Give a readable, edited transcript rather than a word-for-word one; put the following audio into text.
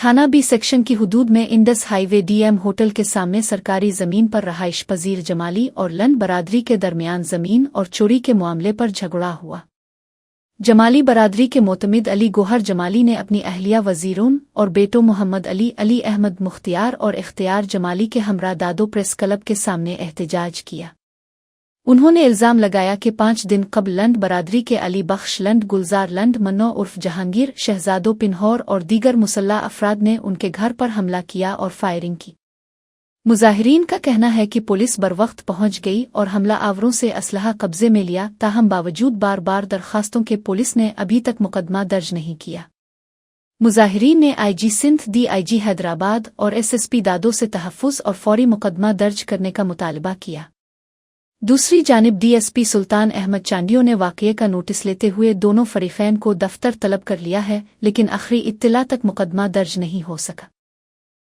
थाना B section की हुदूद में इंडस हाईवे डीएम होटल के सामने सरकारी जमीन पर रहाइश पजीर जमाली और लंड बरादरी के दरमियान जमीन और चोरी के मामले पर झगड़ा हुआ। जमाली बरादरी के मोतमिद अली गोहर जमाली ने अपनी अहलिया वजीरून और बेटों मोहम्मद अली, अली अहमद मुख्तियार और इख्तियार जमाली के हमरा दादो प्रेस क्लब के सामने एहतजाज किया। उन्होंने इल्ज़ाम लगाया कि 5 दिन कबल लंड बरादरी के अली बख्श लंड, गुलजार लंड, मन्नो उर्फ जहांगीर, शहजादो पिन्हौर और दीगर मुसल्ला अफराद ने उनके घर पर हमला किया और फायरिंग की। मुजाहिरीन का कहना है कि पुलिस बरवक्त पहुंच गई और हमला आवरों से असलहा कब्जे में लिया, ताहम बावजूद बार बार दरखास्तों के पुलिस ने अभी तक मुकदमा दर्ज नहीं किया। मुजाहिरीन ने आईजी सिंध, डीआईजी हैदराबाद और एसएसपी दादो से तहफ़्फ़ुज़ और फौरी मुकदमा दर्ज करने का मुतालबा किया। दूसरी जानिब डीएसपी सुल्तान अहमद चांडियो ने वाक़ये का नोटिस लेते हुए दोनों फरीक़ैन को दफ्तर तलब कर लिया है, लेकिन आखिरी इत्तिला तक मुकदमा दर्ज नहीं हो सका।